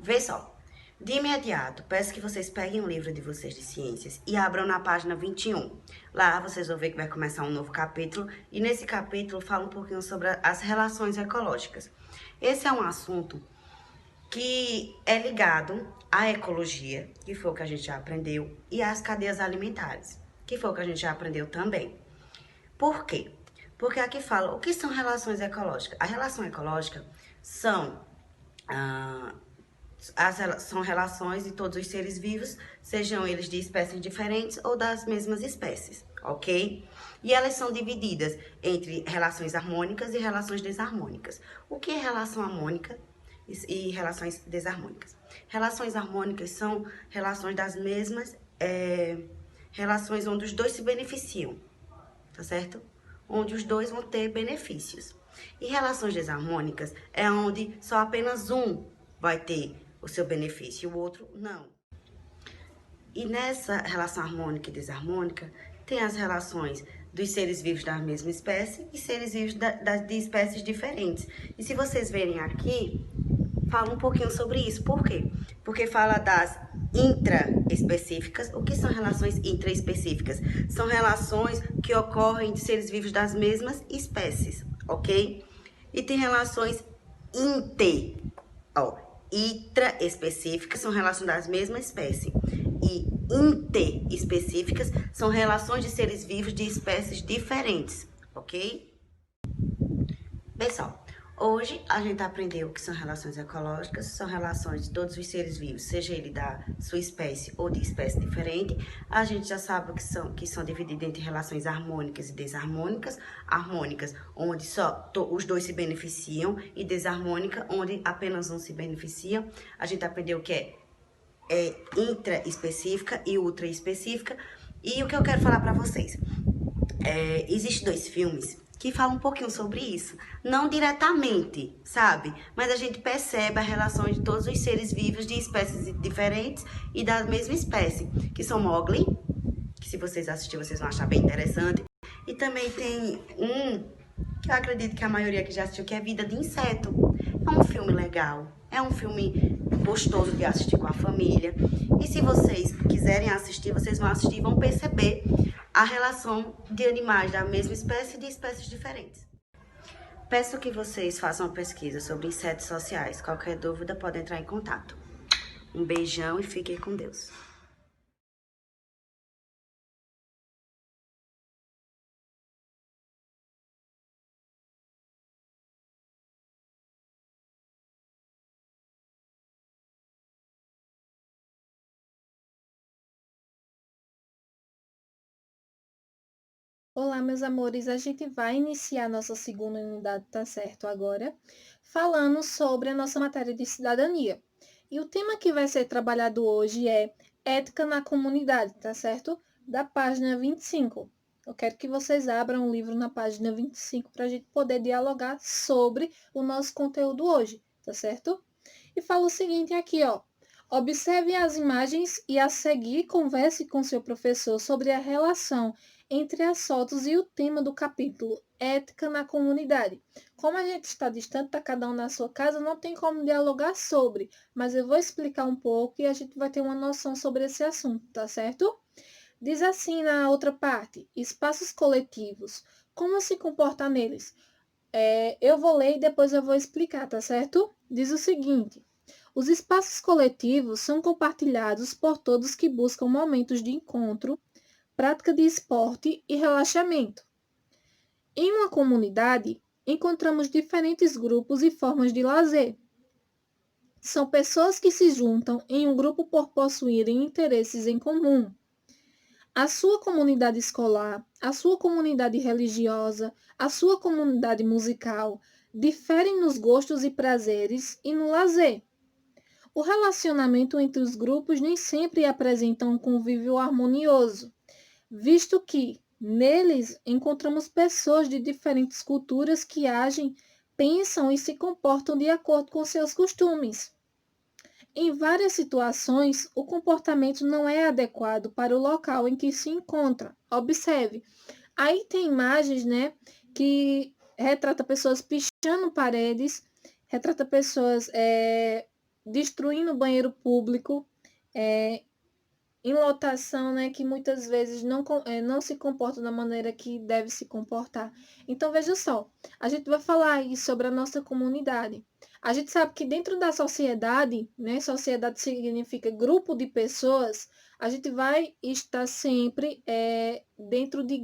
Vê só. De imediato, peço que vocês peguem o livro de vocês de ciências e abram na página 21. Lá vocês vão ver que vai começar um novo capítulo e nesse capítulo fala um pouquinho sobre as relações ecológicas. Esse é um assunto que é ligado à ecologia, que foi o que a gente já aprendeu, e às cadeias alimentares, que foi o que a gente já aprendeu também. Por quê? Porque aqui fala o que são relações ecológicas. A relação ecológica são ah, são relações de todos os seres vivos, sejam eles de espécies diferentes ou das mesmas espécies, ok? E elas são divididas entre relações harmônicas e relações desarmônicas. O que é relação harmônica e relações desarmônicas? Relações harmônicas são relações das mesmas, relações onde os dois se beneficiam, tá certo? Onde os dois vão ter benefícios. E relações desarmônicas é onde só apenas um vai ter o seu benefício e o outro não. E nessa relação harmônica e desarmônica, tem as relações dos seres vivos da mesma espécie e seres vivos de espécies diferentes. E se vocês verem aqui, fala um pouquinho sobre isso. Por quê? Porque fala das intraespecíficas. O que são relações intraespecíficas? São relações que ocorrem de seres vivos das mesmas espécies, ok? E tem relações intraespecíficas, são relações das mesmas espécies. E interespecíficas são relações de seres vivos de espécies diferentes, ok? Pessoal, hoje a gente aprendeu o que são relações ecológicas, são relações de todos os seres vivos, seja ele da sua espécie ou de espécie diferente. A gente já sabe que são divididas entre relações harmônicas e desarmônicas. Harmônicas, onde só os dois se beneficiam, e desarmônica, onde apenas um se beneficia. A gente aprendeu que é intraespecífica e ultraespecífica. E o que eu quero falar para vocês? Existem dois filmes que falam um pouquinho sobre isso. Não diretamente, sabe? Mas a gente percebe a relação de todos os seres vivos de espécies diferentes e da mesma espécie. Que são Mowgli, que se vocês assistirem, vocês vão achar bem interessante. E também tem um que eu acredito que a maioria que já assistiu, que é Vida de Inseto. É um filme legal, é um filme gostoso de assistir com a família. E se vocês quiserem assistir, vocês vão assistir e vão perceber a relação de animais da mesma espécie e de espécies diferentes. Peço que vocês façam uma pesquisa sobre insetos sociais. Qualquer dúvida, pode entrar em contato. Um beijão e fiquem com Deus. Olá, meus amores. A gente vai iniciar nossa segunda unidade, tá certo? Agora, falando sobre a nossa matéria de cidadania. E o tema que vai ser trabalhado hoje é Ética na Comunidade, tá certo? Da página 25. Eu quero que vocês abram o livro na página 25 para a gente poder dialogar sobre o nosso conteúdo hoje, tá certo? E fala o seguinte aqui, ó. Observe as imagens e a seguir converse com seu professor sobre a relação entre as fotos e o tema do capítulo Ética na Comunidade. Como a gente está distante, está cada um na sua casa, não tem como dialogar sobre, mas eu vou explicar um pouco e a gente vai ter uma noção sobre esse assunto, tá certo? Diz assim na outra parte, espaços coletivos, como se comportar neles? Eu vou ler e depois eu vou explicar, tá certo? Diz o seguinte: os espaços coletivos são compartilhados por todos que buscam momentos de encontro, prática de esporte e relaxamento. Em uma comunidade, encontramos diferentes grupos e formas de lazer. São pessoas que se juntam em um grupo por possuírem interesses em comum. A sua comunidade escolar, a sua comunidade religiosa, a sua comunidade musical diferem nos gostos e prazeres e no lazer. O relacionamento entre os grupos nem sempre apresenta um convívio harmonioso, visto que neles encontramos pessoas de diferentes culturas que agem, pensam e se comportam de acordo com seus costumes. Em várias situações, o comportamento não é adequado para o local em que se encontra. Observe, aí tem imagens, né, que retrata pessoas pichando paredes, retrata pessoas destruindo o banheiro público, em lotação, né, que muitas vezes não se comporta da maneira que deve se comportar. Então, veja só, a gente vai falar aí sobre a nossa comunidade. A gente sabe que dentro da sociedade, né, sociedade significa grupo de pessoas, a gente vai estar sempre dentro de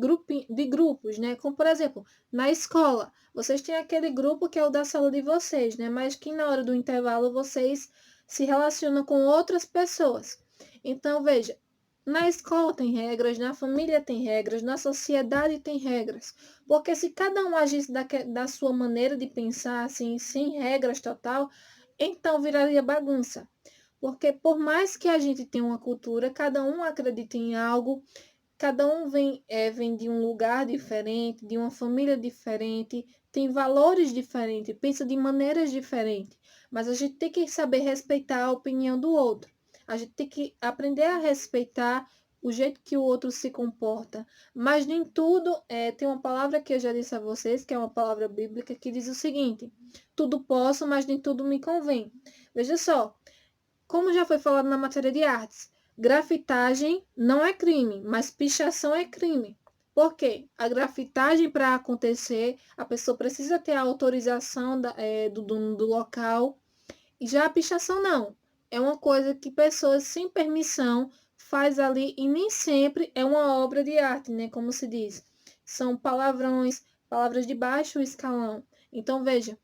grupos, né? Como, por exemplo, na escola, vocês têm aquele grupo que é o da sala de vocês, né? Mas que na hora do intervalo vocês se relacionam com outras pessoas. Então, veja, na escola tem regras, na família tem regras, na sociedade tem regras. Porque se cada um agisse da sua maneira de pensar, assim, sem regras total, então viraria bagunça. Porque por mais que a gente tenha uma cultura, cada um acredita em algo, cada um vem de um lugar diferente, de uma família diferente, tem valores diferentes, pensa de maneiras diferentes. Mas a gente tem que saber respeitar a opinião do outro. A gente tem que aprender a respeitar o jeito que o outro se comporta. Mas nem tudo, tem uma palavra que eu já disse a vocês, que é uma palavra bíblica, que diz o seguinte: tudo posso, mas nem tudo me convém. Veja só, como já foi falado na matéria de artes, grafitagem não é crime, mas pichação é crime. Por quê? A grafitagem, para acontecer, a pessoa precisa ter a autorização do dono do local. E já a pichação não. É uma coisa que pessoas sem permissão faz ali e nem sempre é uma obra de arte, né? Como se diz. São palavrões, palavras de baixo escalão. Então, veja,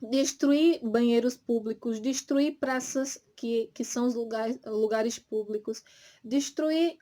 destruir banheiros públicos, destruir praças que são os lugares públicos, destruir,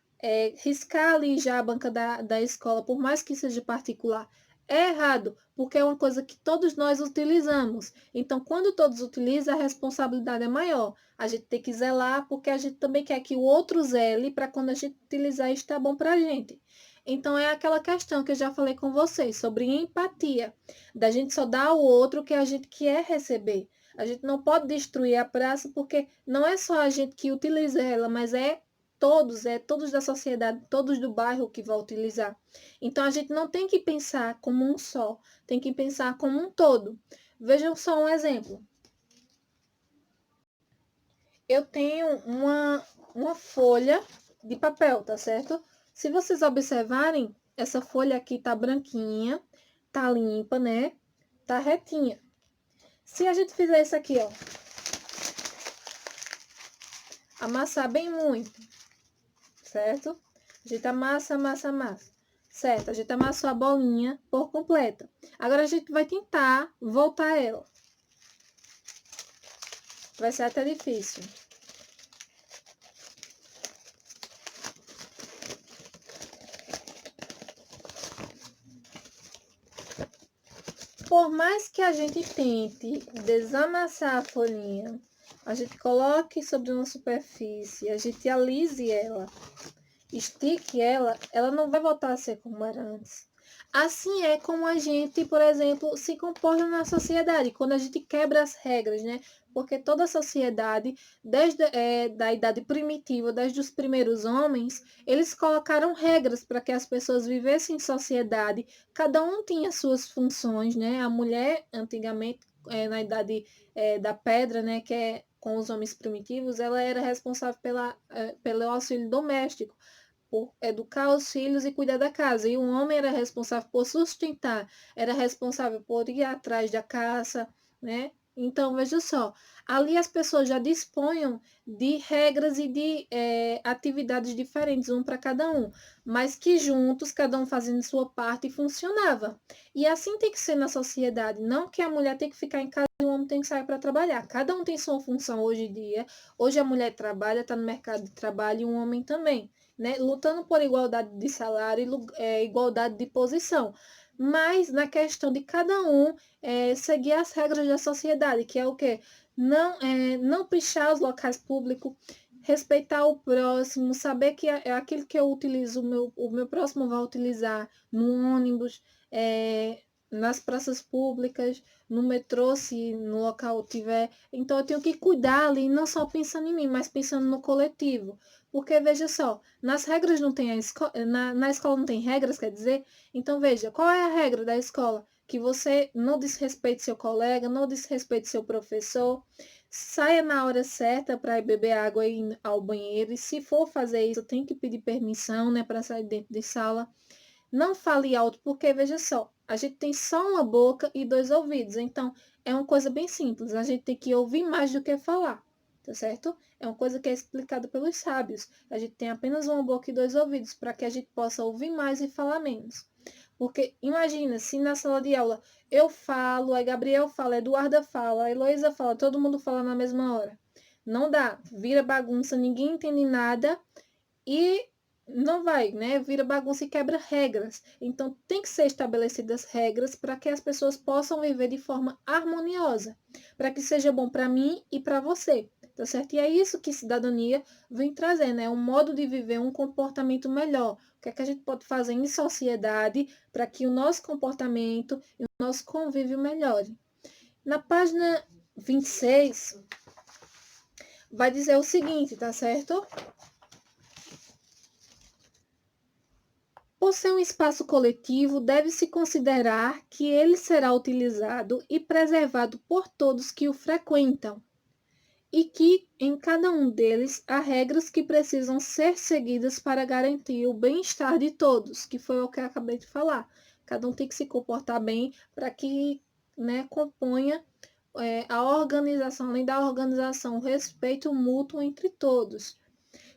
riscar ali já a banca da escola, por mais que seja particular, é errado, porque é uma coisa que todos nós utilizamos. Então, quando todos utilizam, a responsabilidade é maior. A gente tem que zelar, porque a gente também quer que o outro zele para quando a gente utilizar está bom para a gente. Então, é aquela questão que eu já falei com vocês sobre empatia, da gente só dar ao outro o que a gente quer receber. A gente não pode destruir a praça porque não é só a gente que utiliza ela, mas é todos da sociedade, todos do bairro que vão utilizar. Então a gente não tem que pensar como um só, tem que pensar como um todo. Vejam só um exemplo. Eu tenho uma folha de papel, tá certo? Se vocês observarem, essa folha aqui tá branquinha, tá limpa, né? Tá retinha. Se a gente fizer isso aqui, ó, amassar bem muito, certo? A gente amassa, amassa, amassa. Certo, a gente amassou a bolinha por completa. Agora a gente vai tentar voltar ela. Vai ser até difícil. Por mais que a gente tente desamassar a folhinha, a gente coloque sobre uma superfície, a gente alise ela, estique ela, ela não vai voltar a ser como era antes. Assim é como a gente, por exemplo, se comporta na sociedade, quando a gente quebra as regras, né? Porque toda a sociedade, desde da idade primitiva, desde os primeiros homens, eles colocaram regras para que as pessoas vivessem em sociedade. Cada um tinha suas funções, né? A mulher, antigamente, na idade da pedra, né? Que é com os homens primitivos, ela era responsável pelo auxílio doméstico, por educar os filhos e cuidar da casa. E o homem era responsável por sustentar, era responsável por ir atrás da caça, né? Então, veja só, ali as pessoas já disponham de regras e de atividades diferentes, um para cada um, mas que juntos, cada um fazendo sua parte, funcionava. E assim tem que ser na sociedade, não que a mulher tem que ficar em casa e o homem tem que sair para trabalhar. Cada um tem sua função hoje em dia. Hoje a mulher trabalha, está no mercado de trabalho e um homem também, né, lutando por igualdade de salário e igualdade de posição, mas na questão de cada um seguir as regras da sociedade, que é o quê? Não pichar os locais públicos, respeitar o próximo, saber que é aquilo que eu utilizo, o meu próximo vai utilizar no ônibus, nas praças públicas, no metrô, se no local tiver. Então eu tenho que cuidar ali, não só pensando em mim, mas pensando no coletivo. Porque, veja só, nas regras não tem na escola não tem regras, quer dizer? Então, veja, qual é a regra da escola? que você não desrespeite seu colega, não desrespeite seu professor, saia na hora certa para ir beber água e ir ao banheiro, e se for fazer isso, tem que pedir permissão, né, para sair dentro de sala. Não fale alto, porque veja só, a gente tem só uma boca e dois ouvidos, então é uma coisa bem simples, a gente tem que ouvir mais do que falar, tá certo? É uma coisa que é explicada pelos sábios. A gente tem apenas uma boca e dois ouvidos para que a gente possa ouvir mais e falar menos. Porque imagina, se na sala de aula eu falo, aí Gabriel fala, Eduarda fala, a Heloísa fala, todo mundo fala na mesma hora. Não dá, vira bagunça, ninguém entende nada e não vai, né? Vira bagunça e quebra regras. Então tem que ser estabelecidas regras para que as pessoas possam viver de forma harmoniosa, para que seja bom para mim e para você, tá certo? E é isso que cidadania vem trazer, né? Um modo de viver, um comportamento melhor. O que é que a gente pode fazer em sociedade para que o nosso comportamento e o nosso convívio melhore? Na página 26, vai dizer o seguinte, tá certo? Por ser um espaço coletivo, deve-se considerar que ele será utilizado e preservado por todos que o frequentam, e que em cada um deles há regras que precisam ser seguidas para garantir o bem-estar de todos, que foi o que eu acabei de falar. Cada um tem que se comportar bem para que, né, componha a organização, além da organização, o respeito mútuo entre todos.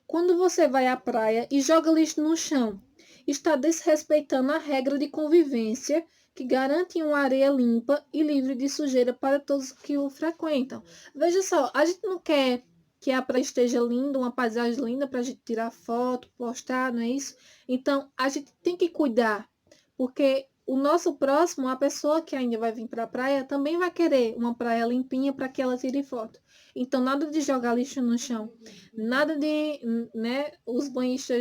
Quando você vai à praia e joga lixo no chão, está desrespeitando a regra de convivência que garante uma areia limpa e livre de sujeira para todos que o frequentam. Veja só, a gente não quer que a praia esteja linda, uma paisagem linda para a gente tirar foto, postar, não é isso? Então, a gente tem que cuidar, porque o nosso próximo, a pessoa que ainda vai vir para a praia, também vai querer uma praia limpinha para que ela tire foto. Então, nada de jogar lixo no chão. Nada de, né, os banhistas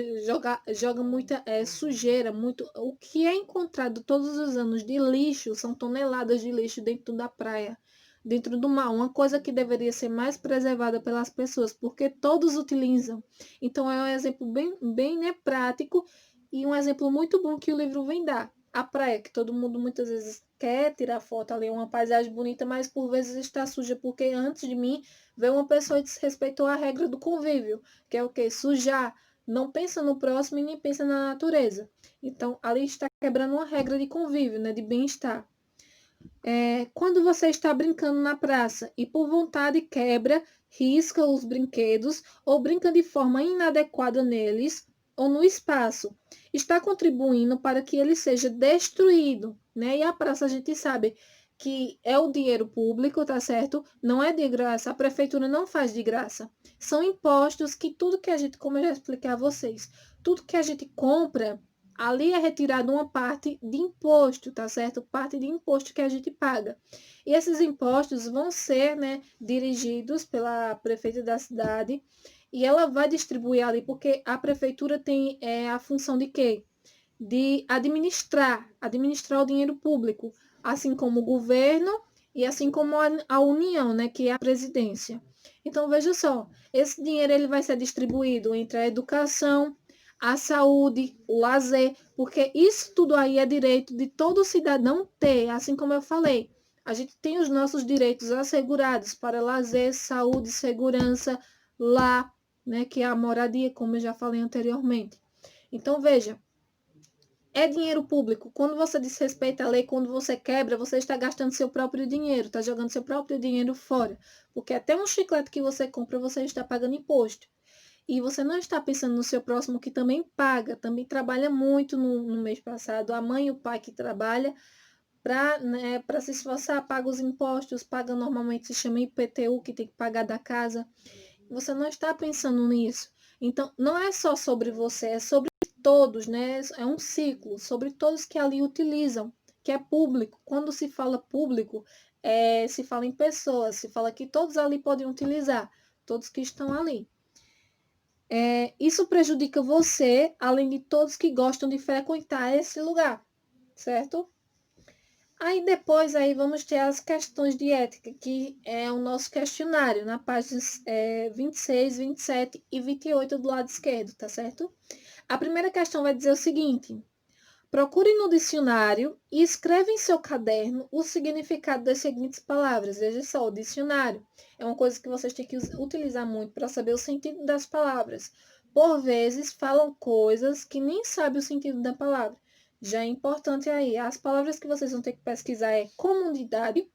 jogam muita sujeira, muito. O que é encontrado todos os anos de lixo são toneladas de lixo dentro da praia, dentro do mar. Uma coisa que deveria ser mais preservada pelas pessoas, porque todos utilizam. Então é um exemplo bem, né, prático e um exemplo muito bom que o livro vem dar. A praia, que todo mundo muitas vezes quer tirar foto ali, uma paisagem bonita, mas por vezes está suja, porque antes de mim veio uma pessoa e desrespeitou a regra do convívio, que é o quê? Sujar. Não pensa no próximo e nem pensa na natureza. Então, ali está quebrando uma regra de convívio, né, de bem-estar. Quando você está brincando na praça e por vontade quebra, risca os brinquedos ou brinca de forma inadequada neles ou no espaço, está contribuindo para que ele seja destruído, né? E a praça a gente sabe que é o dinheiro público, tá certo? Não é de graça, a prefeitura não faz de graça. São impostos que tudo que a gente, como eu já expliquei a vocês, tudo que a gente compra ali é retirado uma parte de imposto, tá certo? Parte de imposto que a gente paga. E esses impostos vão ser, né, dirigidos pela prefeita da cidade e ela vai distribuir ali, porque a prefeitura tem a função de quê? De administrar o dinheiro público, assim como o governo e assim como a União, né, que é a presidência. Então, veja só, esse dinheiro ele vai ser distribuído entre a educação, a saúde, o lazer, porque isso tudo aí é direito de todo cidadão ter, assim como eu falei. A gente tem os nossos direitos assegurados para lazer, saúde, segurança, lá, né, que é a moradia, como eu já falei anteriormente. Então, veja, é dinheiro público. Quando você desrespeita a lei, quando você quebra, você está gastando seu próprio dinheiro, está jogando seu próprio dinheiro fora. Porque até um chiclete que você compra, você está pagando imposto. E você não está pensando no seu próximo que também paga, também trabalha muito no mês passado. A mãe e o pai que trabalham para, né, para se esforçar, paga os impostos, paga normalmente, se chama IPTU, que tem que pagar da casa. Você não está pensando nisso. Então, não é só sobre você, é sobre todos, né? É um ciclo, sobre todos que ali utilizam, que é público. Quando se fala público, se fala em pessoas, se fala que todos ali podem utilizar, todos que estão ali. Isso prejudica você, além de todos que gostam de frequentar esse lugar, certo? Aí depois aí vamos ter as questões de ética, que é o nosso questionário, na páginas 26, 27 e 28 do lado esquerdo, tá certo? A primeira questão vai dizer o seguinte: Procure no dicionário e escreva em seu caderno o significado das seguintes palavras. Veja só, o dicionário é uma coisa que vocês têm que utilizar muito para saber o sentido das palavras. Por vezes, falam coisas que nem sabem o sentido da palavra. Já é importante aí, as palavras que vocês vão ter que pesquisar é comunidade,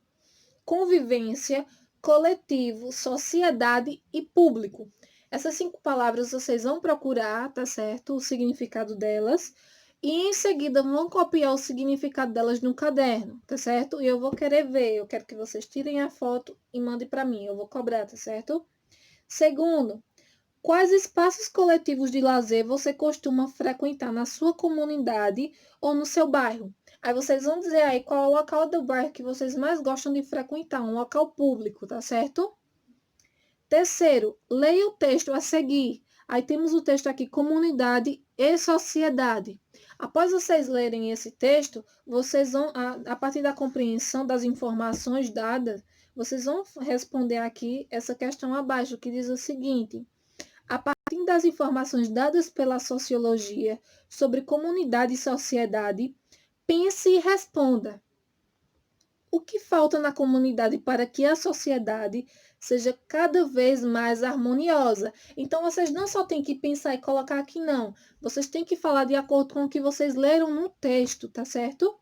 convivência, coletivo, sociedade e público. Essas 5 palavras vocês vão procurar, tá certo? O significado delas. E em seguida vão copiar o significado delas no caderno, tá certo? E eu vou querer ver, eu quero que vocês tirem a foto e mandem para mim, eu vou cobrar, tá certo? Segundo, quais espaços coletivos de lazer você costuma frequentar na sua comunidade ou no seu bairro? Aí vocês vão dizer aí qual é o local do bairro que vocês mais gostam de frequentar, um local público, tá certo? Terceiro, leia o texto a seguir. Aí temos o texto aqui, comunidade e sociedade. Após vocês lerem esse texto, vocês vão, a partir da compreensão das informações dadas, vocês vão responder aqui essa questão abaixo, que diz o seguinte: a partir das informações dadas pela sociologia sobre comunidade e sociedade, pense e responda. O que falta na comunidade para que a sociedade seja cada vez mais harmoniosa? Então, vocês não só têm que pensar e colocar aqui, não. Vocês têm que falar de acordo com o que vocês leram no texto, tá certo?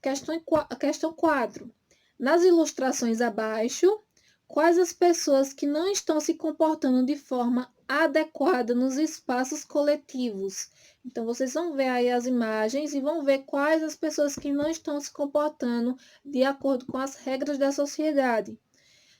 Questão 4. Nas ilustrações abaixo, quais as pessoas que não estão se comportando de forma adequada nos espaços coletivos? Então, vocês vão ver aí as imagens e vão ver quais as pessoas que não estão se comportando de acordo com as regras da sociedade.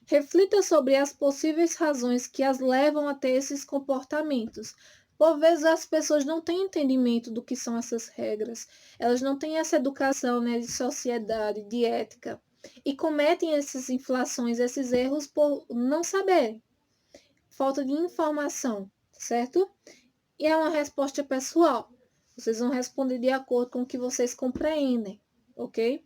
Reflita sobre as possíveis razões que as levam a ter esses comportamentos. Por vezes as pessoas não têm entendimento do que são essas regras, elas não têm essa educação, né, de sociedade, de ética, e cometem essas infrações, esses erros por não saberem. Falta de informação, certo? E é uma resposta pessoal. Vocês vão responder de acordo com o que vocês compreendem, ok?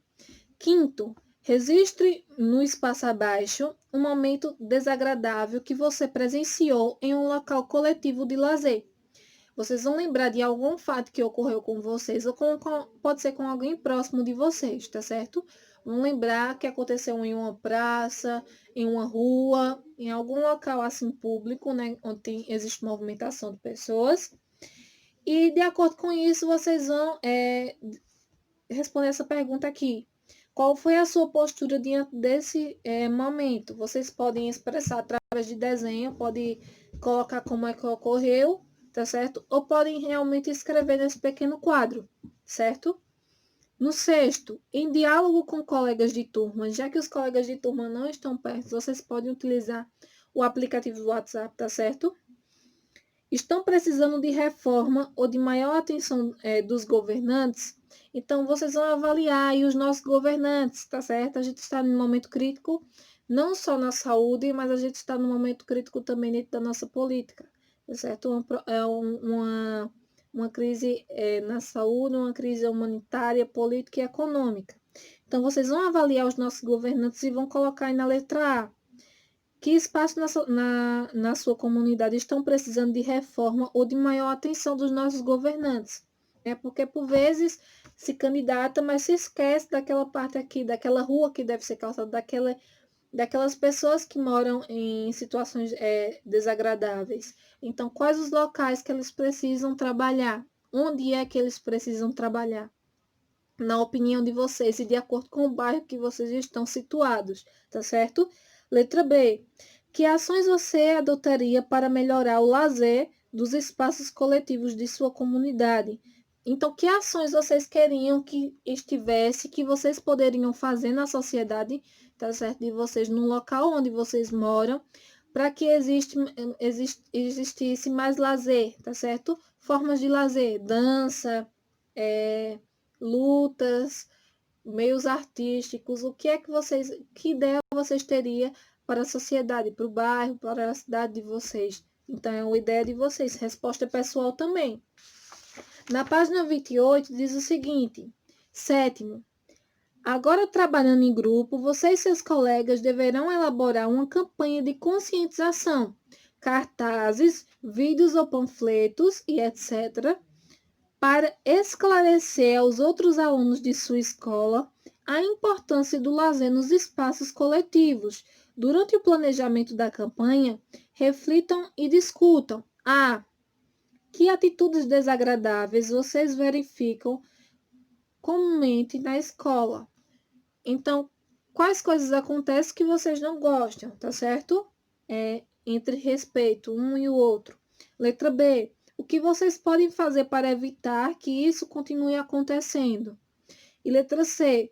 Quinto, registre no espaço abaixo um momento desagradável que você presenciou em um local coletivo de lazer. Vocês vão lembrar de algum fato que ocorreu com vocês ou pode ser com alguém próximo de vocês, tá certo? Vão lembrar que aconteceu em uma praça, em uma rua, em algum local assim público, né, onde existe movimentação de pessoas. E de acordo com isso, vocês vão responder essa pergunta aqui. Qual foi a sua postura diante desse momento? Vocês podem expressar através de desenho, pode colocar como é que ocorreu, tá certo? Ou podem realmente escrever nesse pequeno quadro, certo? No sexto, em diálogo com colegas de turma, já que os colegas de turma não estão perto, vocês podem utilizar o aplicativo do WhatsApp, tá certo? Estão precisando de reforma ou de maior atenção dos governantes? Então, vocês vão avaliar aí os nossos governantes, tá certo? A gente está num momento crítico, não só na saúde, mas a gente está num momento crítico também dentro da nossa política, tá certo? Uma crise na saúde, uma crise humanitária, política e econômica. Então, vocês vão avaliar os nossos governantes e vão colocar aí na letra A. Que espaço na sua comunidade estão precisando de reforma ou de maior atenção dos nossos governantes? Porque, por vezes, se candidata, mas se esquece daquela parte aqui, daquela rua que deve ser calçada, daquelas pessoas que moram em situações desagradáveis. Então, quais os locais que eles precisam trabalhar? Onde é que eles precisam trabalhar? Na opinião de vocês e de acordo com o bairro que vocês estão situados, tá certo? Letra B. Que ações você adotaria para melhorar o lazer dos espaços coletivos de sua comunidade? Então, que ações vocês queriam que estivesse, que vocês poderiam fazer na sociedade, tá certo? De vocês, no local onde vocês moram, para que existisse mais lazer, tá certo? Formas de lazer, dança, lutas, meios artísticos, o que é que ideia vocês teriam para a sociedade, para o bairro, para a cidade de vocês? Então, é uma ideia de vocês, resposta pessoal também. Na página 28 diz o seguinte: sétimo, agora trabalhando em grupo, você e seus colegas deverão elaborar uma campanha de conscientização, cartazes, vídeos ou panfletos e etc., para esclarecer aos outros alunos de sua escola a importância do lazer nos espaços coletivos. Durante o planejamento da campanha, reflitam e discutam. Que atitudes desagradáveis vocês verificam comumente na escola? Então, quais coisas acontecem que vocês não gostam, tá certo? Entre respeito um e o outro. Letra B. O que vocês podem fazer para evitar que isso continue acontecendo? E letra C.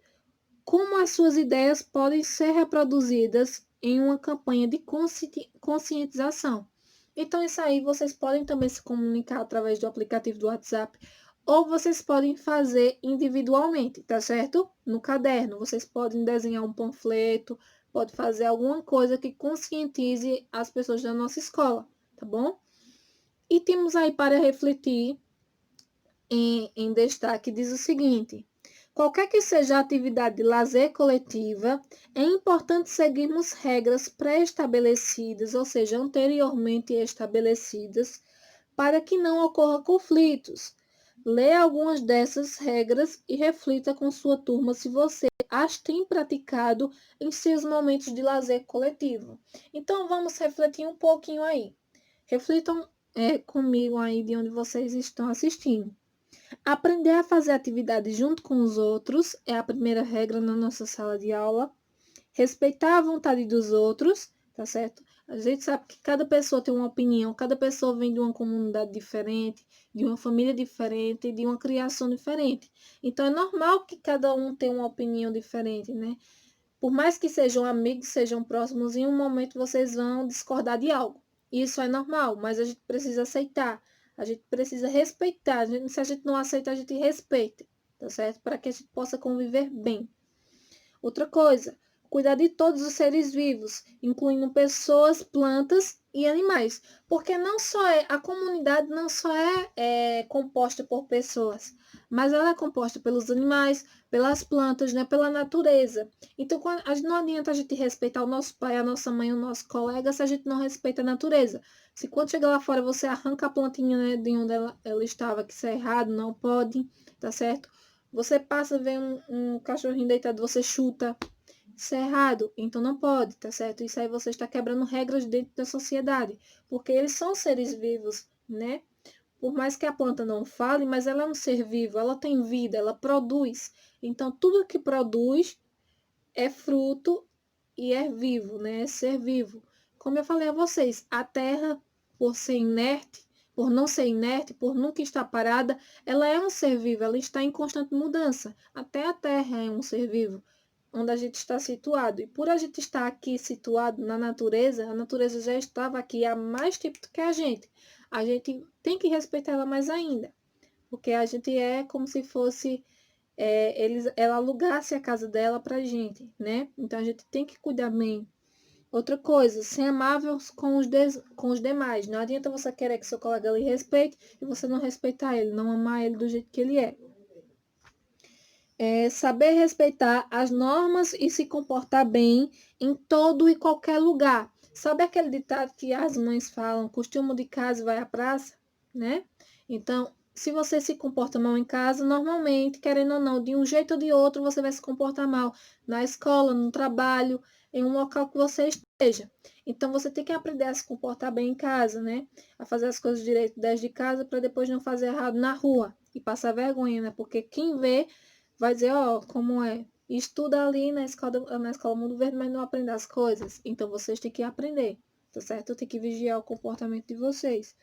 Como as suas ideias podem ser reproduzidas em uma campanha de conscientização? Então, isso aí vocês podem também se comunicar através do aplicativo do WhatsApp ou vocês podem fazer individualmente, tá certo? No caderno, vocês podem desenhar um panfleto, pode fazer alguma coisa que conscientize as pessoas da nossa escola, tá bom? E temos aí para refletir em destaque, diz o seguinte: qualquer que seja a atividade de lazer coletiva, é importante seguirmos regras pré-estabelecidas, ou seja, anteriormente estabelecidas, para que não ocorram conflitos. Leia algumas dessas regras e reflita com sua turma se você as tem praticado em seus momentos de lazer coletivo. Então, vamos refletir um pouquinho aí. Reflitam comigo aí de onde vocês estão assistindo. Aprender a fazer atividades junto com os outros é a primeira regra na nossa sala de aula. Respeitar a vontade dos outros, tá certo? A gente sabe que cada pessoa tem uma opinião, cada pessoa vem de uma comunidade diferente, de uma família diferente, de uma criação diferente. Então é normal que cada um tenha uma opinião diferente, né? Por mais que sejam amigos, sejam próximos, em um momento vocês vão discordar de algo. Isso é normal, mas a gente precisa aceitar. A gente precisa respeitar. Se a gente não aceita, a gente respeita, tá certo? Para que a gente possa conviver bem. Outra coisa, cuidar de todos os seres vivos, incluindo pessoas, plantas e animais. Porque a comunidade não só é composta por pessoas, mas ela é composta pelos animais, pelas plantas, né, pela natureza. Então, não adianta a gente respeitar o nosso pai, a nossa mãe, o nosso colega, se a gente não respeita a natureza. Se quando chega lá fora você arranca a plantinha, né, de onde ela estava, que isso é errado, não pode, tá certo? Você passa, vê um cachorrinho deitado, você chuta. Isso é errado, então não pode, tá certo? Isso aí você está quebrando regras dentro da sociedade, porque eles são seres vivos, né? Por mais que a planta não fale, mas ela é um ser vivo, ela tem vida, ela produz. Então, tudo que produz é fruto e é vivo, né? É ser vivo. Como eu falei a vocês, a Terra, por ser inerte, por não ser inerte, por nunca estar parada, ela é um ser vivo, ela está em constante mudança. Até a Terra é um ser vivo, onde a gente está situado. E por a gente estar aqui situado na natureza, a natureza já estava aqui há mais tempo do que a gente. A gente tem que respeitar ela mais ainda, porque a gente é como se fosse ela alugasse a casa dela pra gente, né? Então a gente tem que cuidar bem. Outra coisa, ser amável com os demais. Não adianta você querer que seu colega lhe respeite e você não respeitar ele, não amar ele do jeito que ele é. Saber respeitar as normas e se comportar bem em todo e qualquer lugar. Sabe aquele ditado que as mães falam, costume de casa vai à praça, né? Então, se você se comporta mal em casa, normalmente, querendo ou não, de um jeito ou de outro, você vai se comportar mal na escola, no trabalho, em um local que você esteja. Então, você tem que aprender a se comportar bem em casa, né? A fazer as coisas direito desde casa para depois não fazer errado na rua e passar vergonha, né? Porque quem vê vai dizer, como é. Estuda ali na escola Mundo Verde, mas não aprende as coisas. Então, vocês têm que aprender, tá certo? Tem que vigiar o comportamento de vocês.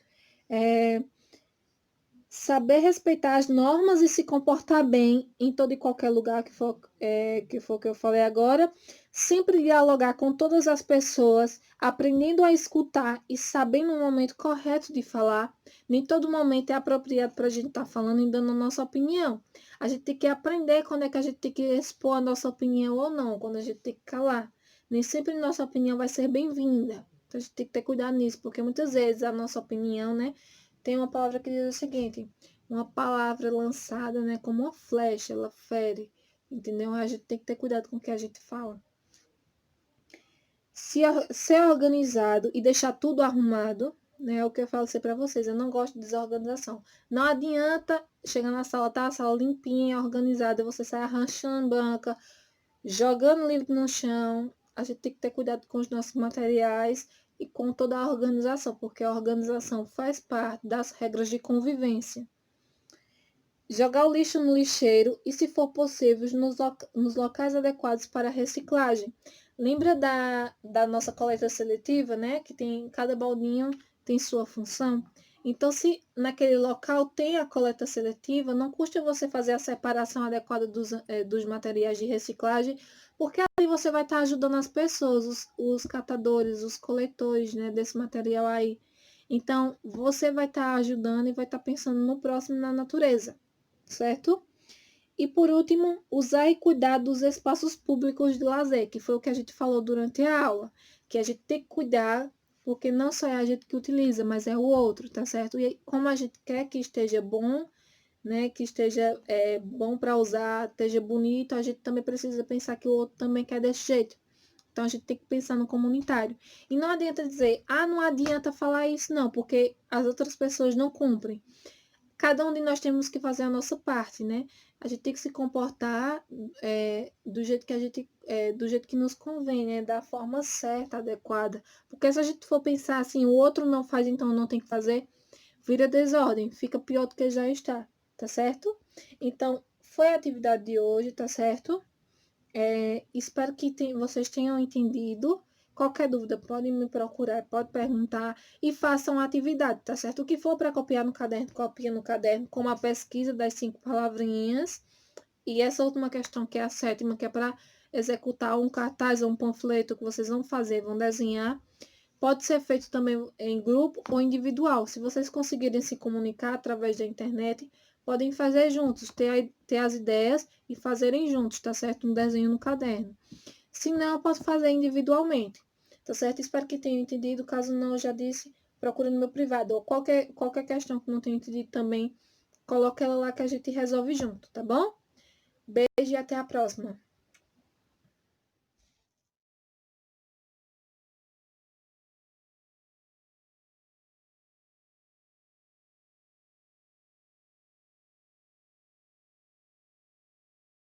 Saber respeitar as normas e se comportar bem em todo e qualquer lugar que for que eu falei agora. Sempre dialogar com todas as pessoas, aprendendo a escutar e sabendo o momento correto de falar. Nem todo momento é apropriado para a gente estar falando e dando a nossa opinião. A gente tem que aprender quando é que a gente tem que expor a nossa opinião ou não, quando a gente tem que calar. Nem sempre nossa opinião vai ser bem-vinda. Então a gente tem que ter cuidado nisso, porque muitas vezes a nossa opinião, né? Tem uma palavra que diz o seguinte: uma palavra lançada, né, como uma flecha, ela fere, entendeu? A gente tem que ter cuidado com o que a gente fala. Ser organizado e deixar tudo arrumado, né? É o que eu falo para vocês, eu não gosto de desorganização. Não adianta chegar na sala, tá a sala limpinha, organizada, você sai arranchando banca, jogando livro no chão. A gente tem que ter cuidado com os nossos materiais e com toda a organização, porque a organização faz parte das regras de convivência. Jogar o lixo no lixeiro e, se for possível, nos locais adequados para reciclagem. Lembra da nossa coleta seletiva, né? Que tem cada baldinho tem sua função. Então, se naquele local tem a coleta seletiva, não custa você fazer a separação adequada dos materiais de reciclagem, porque ali você vai estar ajudando as pessoas, os catadores, os coletores, né, desse material aí. Então, você vai estar ajudando e vai estar pensando no próximo, na natureza, certo? E por último, usar e cuidar dos espaços públicos de lazer, que foi o que a gente falou durante a aula, que a gente tem que cuidar, porque não só é a gente que utiliza, mas é o outro, tá certo? E como a gente quer que esteja bom, né, que esteja bom para usar, esteja bonito, a gente também precisa pensar que o outro também quer desse jeito. Então a gente tem que pensar no comunitário. E não adianta dizer, não adianta falar isso, não, porque as outras pessoas não cumprem. Cada um de nós temos que fazer a nossa parte, né? A gente tem que se comportar do jeito que do jeito que nos convém, né? Da forma certa, adequada. Porque se a gente for pensar assim, o outro não faz, então não tem que fazer, vira desordem, fica pior do que já está, tá certo? Então, foi a atividade de hoje, tá certo? Espero que vocês tenham entendido. Qualquer dúvida, pode me procurar, pode perguntar e façam a atividade, tá certo? O que for para copiar no caderno, copia no caderno, como a pesquisa das 5 palavrinhas. E essa última questão, que é a sétima, que é para executar um cartaz ou um panfleto que vocês vão fazer, vão desenhar. Pode ser feito também em grupo ou individual. Se vocês conseguirem se comunicar através da internet, podem fazer juntos, ter as ideias e fazerem juntos, tá certo? Um desenho no caderno. Se não, eu posso fazer individualmente, tá certo? Espero que tenham entendido. Caso não, eu já disse, procure no meu privado. Ou qualquer questão que não tenha entendido também, coloque ela lá que a gente resolve junto, tá bom? Beijo e até a próxima.